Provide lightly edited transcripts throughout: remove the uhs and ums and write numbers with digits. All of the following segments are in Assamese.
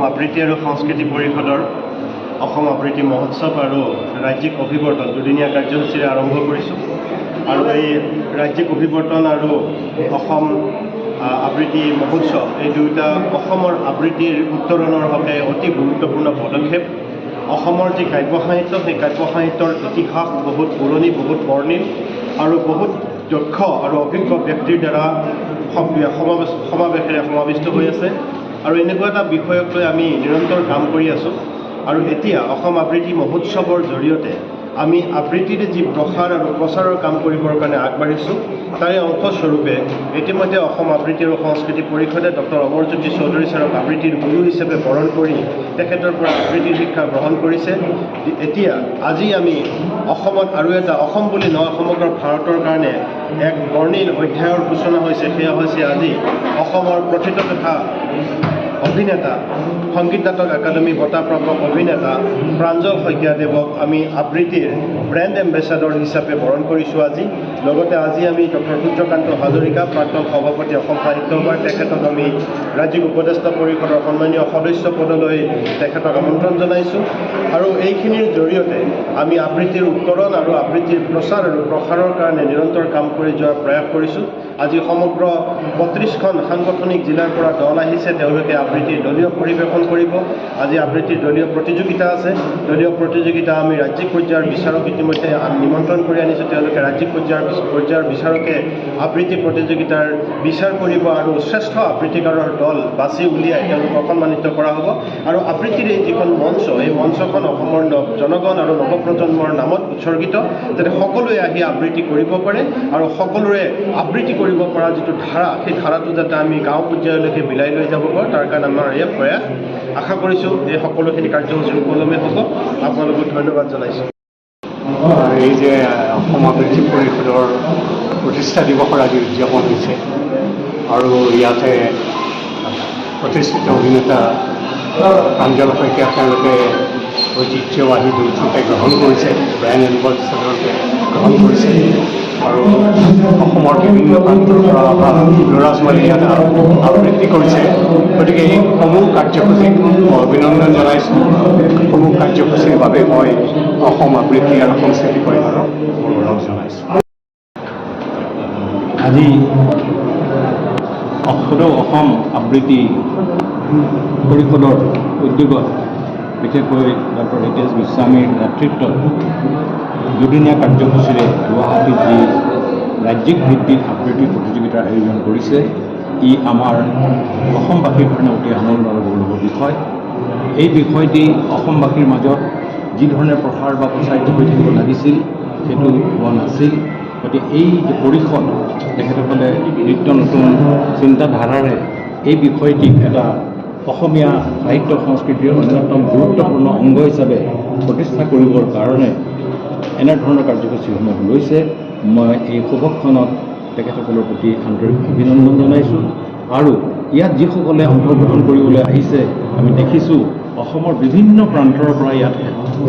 আবৃত্তি আৰু সংস্কৃতি পৰিষদৰ অসম আবৃত্তি মহোৎসৱ আৰু ৰাজ্যিক অভিৱৰ্তন দুদিনীয়া কাৰ্যসূচীৰে আৰম্ভ কৰিছোঁ। আৰু এই ৰাজ্যিক অভিৱৰ্তন আৰু অসম আবৃত্তি মহোৎসৱ এই দুয়োটা অসমৰ আবৃত্তিৰ উত্তৰণৰ হকে অতি গুৰুত্বপূৰ্ণ পদক্ষেপ। অসমৰ যি কাব্য সাহিত্য সেই কাব্য সাহিত্যৰ ইতিহাস বহুত পুৰণি, বহুত বৰ্ণিল আৰু বহুত দক্ষ আৰু অভিজ্ঞ ব্যক্তিৰ দ্বাৰা সমাৱেশেৰে সমাবিষ্ট হৈ আছে। আৰু এনেকুৱা এটা বিষয়ক লৈ আমি নিৰন্তৰ কাম কৰি আছোঁ। আৰু এতিয়া অসম আবৃত্তি মহোৎসৱৰ জৰিয়তে আমি আবৃত্তিৰে যি প্ৰসাৰ আৰু প্ৰচাৰৰ কাম কৰিবৰ কাৰণে আগবাঢ়িছোঁ, তাৰে অংশস্বৰূপে ইতিমধ্যে অসম আবৃত্তি আৰু সংস্কৃতি পৰিষদে ডক্টৰ অমৰজ্যোতি চৌধুৰী ছাৰক আবৃত্তিৰ গুৰু হিচাপে বৰণ কৰি তেখেতৰ পৰা আবৃত্তিৰ শিক্ষা গ্ৰহণ কৰিছে। এতিয়া আজি আমি অসমত আৰু এটা অসম বুলি নহয় সমগ্ৰ ভাৰতৰ কাৰণে এক বৰ্ণিল অধ্যায়ৰ সূচনা হৈছে। সেয়া হৈছে আজি অসমৰ প্ৰথিত তথা অভিনেতা, সংগীত নাটক একাডেমী বঁটাপ্ৰাপ্ত অভিনেতা প্ৰাঞ্জল শইকীয়াদেৱক আমি আবৃত্তিৰ ব্ৰেণ্ড এম্বেচাডৰ হিচাপে বৰণ কৰিছোঁ আজি। লগতে আজি আমি ডক্টৰ সূৰ্যকান্ত হাজৰিকা, প্ৰাক্তন সভাপতি অসম সাহিত্য সভাৰ, তেখেতক আমি ৰাজ্যিক উপদেষ্টা পৰিষদৰ সন্মানীয় সদস্য পদলৈ তেখেতক আমন্ত্ৰণ জনাইছোঁ। আৰু এইখিনিৰ জৰিয়তে আমি আবৃত্তিৰ উত্তৰণ আৰু আবৃত্তিৰ প্ৰচাৰ আৰু প্ৰসাৰৰ কাৰণে নিৰন্তৰ কাম কৰি যোৱাৰ প্ৰয়াস কৰিছোঁ। আজি সমগ্ৰ 32খন সাংগঠনিক জিলাৰ পৰা দল আহিছে, তেওঁলোকে আবৃত্তিৰ দলীয় পৰিৱেশন কৰিব। আজি আবৃত্তিৰ দলীয় প্ৰতিযোগিতা আছে। দলীয় প্ৰতিযোগিতা আমি ৰাজ্যিক পৰ্যায়ৰ বিচাৰক ইতিমধ্যে নিমন্ত্ৰণ কৰি আনিছোঁ। তেওঁলোকে ৰাজ্যিক পৰ্যায়ৰ বিচাৰকে আবৃত্তি প্ৰতিযোগিতাৰ বিচাৰ কৰিব আৰু শ্ৰেষ্ঠ আবৃত্তিকাৰৰ দল বাছি উলিয়াই তেওঁলোকক সন্মানিত কৰা হ'ব। আৰু আবৃত্তিৰ এই যিখন মঞ্চ, এই মঞ্চখন অসমৰ জনগণ আৰু নৱপ্ৰজন্মৰ নামত উৎসৰ্গিত, যাতে সকলোৱে আহি আবৃত্তি কৰিব পাৰে আৰু সকলোৰে আবৃত্তি কৰিব পৰা যিটো ধাৰা, সেই ধাৰাটো যাতে আমি গাঁও পৰ্যায়লৈকে বিলাই লৈ যাব পাৰোঁ, তাৰ কাৰণে আমাৰ এই প্ৰয়াস। আশা কৰিছোঁ এই সকলোখিনি কাৰ্যসূচী সুকলমে হ'ব। আপোনালোকক ধন্যবাদ জনাইছোঁ। এই যে অসম আবৃত্তি পৰিষদৰ প্ৰতিষ্ঠা দিৱসৰ আজি উদযাপন হৈছে আৰু ইয়াতে প্ৰতিষ্ঠিত অভিনেতা প্ৰাঞ্জল শইকীয়া তেওঁলোকে ঐতিহ্যবাহী দুৰ্যোগে গ্ৰহণ কৰিছে, ব্ৰেণ্ড এম্বেচাডৰকে গ্ৰহণ কৰিছে। আৰু অসমৰ বিভিন্ন প্ৰান্তৰ পৰা অহা ল'ৰা ছোৱালীয়ে ইয়াত আবৃত্তি কৰিছে। গতিকে এই সমূহ কাৰ্যসূচীক মই অভিনন্দন জনাইছোঁ। সমূহ কাৰ্যসূচীৰ বাবে মই অসম আবৃত্তি আৰু সংস্কৃতি পৰিষদক অনুৰোধ জনাইছোঁ। আজি অসম আবৃত্তি পৰিষদৰ উদ্যোগত বিশেষকৈ ডক্টৰ হিতেশ গোস্বামীৰ নেতৃত্বত দুদিনীয়া কাৰ্যসূচীৰে গুৱাহাটীত যি ৰাজ্যিক ভিত্তিত আবৃত্তি প্ৰতিযোগিতাৰ আয়োজন কৰিছে, ই আমাৰ অসমবাসীৰ কাৰণে অতি আনন্দ আৰু গৌৰৱৰ বিষয়। এই বিষয়টি অসমবাসীৰ মাজত যি ধৰণে প্ৰসাৰ বা প্ৰচাৰিত হৈ থাকিব লাগিছিল সেইটো হোৱা নাছিল। গতিকে এই যে পৰিষদ, তেখেতসকলে নিত্য নতুন চিন্তাধাৰাৰে এই বিষয়টিক এটা অসমীয়া সাহিত্য সংস্কৃতিৰ অন্যতম গুৰুত্বপূৰ্ণ অংগ হিচাপে প্ৰতিষ্ঠা কৰিবৰ কাৰণে এনেধৰণৰ কাৰ্যসূচীসমূহ লৈছে। মই এই শুভক্ষণত তেখেতসকলৰ প্ৰতি আন্তৰিক অভিনন্দন জনাইছোঁ। আৰু ইয়াত যিসকলে অংশগ্ৰহণ কৰিবলৈ আহিছে, আমি দেখিছোঁ অসমৰ বিভিন্ন প্ৰান্তৰ পৰা ইয়াত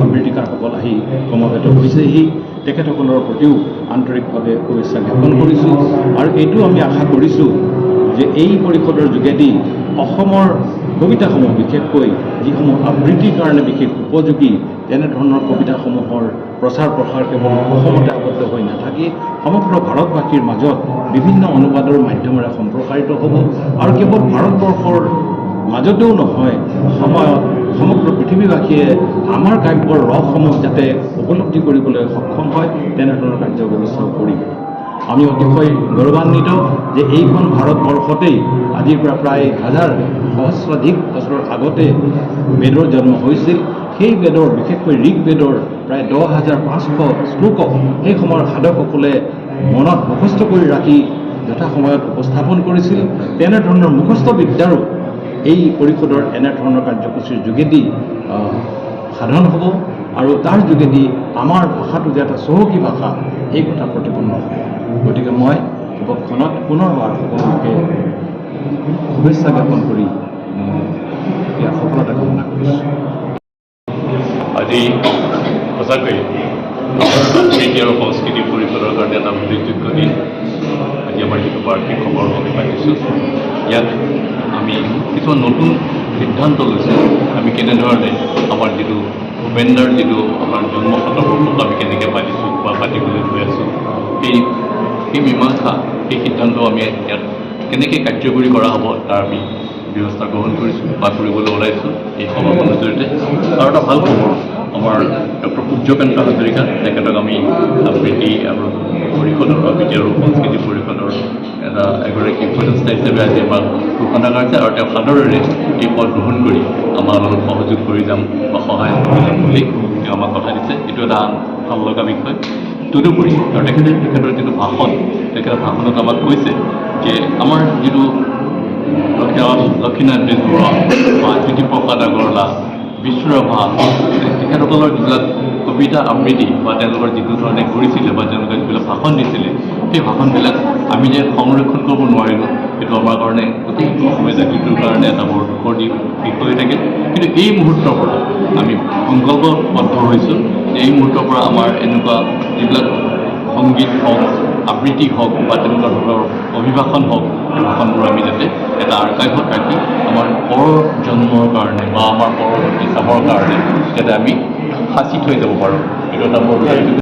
আবৃত্তিকাৰসকল আহি সমবেত হৈছেহি। তেখেতসকলৰ প্ৰতিও আন্তৰিকভাৱে শুভেচ্ছা জ্ঞাপন কৰিছোঁ। আৰু এইটো আমি আশা কৰিছোঁ যে এই পৰিষদৰ যোগেদি অসমৰ কবিতাসমূহ, বিশেষকৈ যিসমূহ আবৃত্তিৰ কাৰণে বিশেষ উপযোগী, তেনেধৰণৰ কবিতাসমূহৰ প্ৰচাৰ প্ৰসাৰ কেৱল অসমতে আবদ্ধ হৈ নাথাকি সমগ্ৰ ভাৰতবাসীৰ মাজত বিভিন্ন অনুবাদৰ মাধ্যমেৰে সম্প্ৰসাৰিত হ'ব। আৰু কেৱল ভাৰতবৰ্ষৰ মাজতেও নহয়, সময়ত সমগ্ৰ পৃথিৱীবাসীয়ে আমাৰ কাব্যৰ ৰসসমূহ যাতে উপলব্ধি কৰিবলৈ সক্ষম হয়, তেনেধৰণৰ কাৰ্য ব্যৱস্থাও কৰিব। আমি অতিশয় গৌৰৱান্বিত যে এইখন ভাৰতবৰ্ষতেই আজিৰ পৰা প্ৰায় সহস্ৰাধিক বছৰৰ আগতে বেদৰ জন্ম হৈছিল। সেই বেদৰ, বিশেষকৈ ঋগ্বেদৰ প্ৰায় 10,500 শ্লোকক সেই সময়ৰ সাধকসকলে মনত মুখস্থ কৰি ৰাখি যথাসময়ত উপস্থাপন কৰিছিল। তেনেধৰণৰ মুখস্থ বিদ্যাৰো এই পৰিষদৰ এনেধৰণৰ কাৰ্যসূচীৰ যোগেদি সাধন হ'ব আৰু তাৰ যোগেদি আমাৰ ভাষাটো যে এটা চহকী ভাষা, এই কথা প্ৰতিপন্ন হ'ব। গতিকে মই শুভক্ষণত পুনৰবাৰ সকলোকে শুভেচ্ছা জ্ঞাপন কৰি ইয়াৰ সফলতা কামনা কৰিছোঁ। আজি সঁচাকৈ আবৃত্তি আৰু সংস্কৃতি পৰিষদৰ কাৰণে এটা উল্লেখযোগ্য দিন। আজি আমাৰ যিটো বাৰ্ষিক খবৰ আমি পাইছোঁ, ইয়াত আমি কিছুমান নতুন সিদ্ধান্ত লৈছোঁ আমি কেনেধৰণে আমাৰ যিটো ভূপেন্দাৰ যিটো আমাৰ জন্ম শতবৰ্ষক আমি কেনেকৈ পাতিছোঁ বা পাতিবলৈ গৈ আছোঁ সেই মীমাংসা সেই সিদ্ধান্ত আমি ইয়াত কেনেকৈ কাৰ্যকৰী কৰা হ'ব তাৰ আমি ব্যৱস্থা গ্ৰহণ কৰিছোঁ বা কৰিবলৈ ওলাইছোঁ এই সভাখনৰ জৰিয়তে। আৰু এটা ভাল খবৰ, আমাৰ ডক্টৰ সূৰ্যকান্ত হাজৰিকা তেখেতক আমি আবৃত্তি আৰু পৰিষদৰ আবৃত্তি আৰু সংস্কৃতি পৰিষদৰ এগৰাকী উপদেষ্টা হিচাপে আজি আমাক ঘোষণা কৰিছে আৰু তেওঁ সাদৰেৰে এই পদ গ্ৰহণ কৰি আমাৰ লগত সহযোগ কৰি যাম বা সহায় কৰি যাম বুলি তেওঁ আমাক কথা দিছে। এইটো এটা ভাল লগা বিষয়। তদুপৰি আৰু তেখেতৰ যিটো ভাষণ, তেখেতৰ ভাষণত আমাক কৈছে যে আমাৰ যিটো লক্ষ্মীনাথ বেজবৰুৱা বা জ্যোতিপ্ৰসাদ আগৰৱালা, বিশ্বৰাভা, তেখেতসকলৰ যিবিলাক কবিতা আবৃত্তি বা তেওঁলোকৰ যিটো ধৰণে কৰিছিলে বা তেওঁলোকে যিবিলাক ভাষণ দিছিলে, সেই ভাষণবিলাক আমি যে সংৰক্ষণ কৰিব নোৱাৰিলোঁ, সেইটো আমাৰ কাৰণে গোটেই অসমীয়া জাতিটোৰ কাৰণে এটা বৰ দুখৰ বিষয় হৈ থাকে। কিন্তু এই মুহূৰ্তৰ পৰা আমি সংকল্পবদ্ধ হৈছোঁ যে এই মুহূৰ্তৰ পৰা আমাৰ এনেকুৱা যিবিলাক সংগীত হওক, আবৃত্তি হওক বা তেনেকুৱা ধৰণৰ অভিভাষণ হওক, সেই ভাষণবোৰ আমি যাতে এটা আৰ্কাইভত ৰাখি আমাৰ জন্মৰ কাৰণে বা আমাৰ পৰৱৰ্তী চামৰ কাৰণে যাতে আমি সাঁচি থৈ যাব পাৰোঁ, এইটো এটা বৰ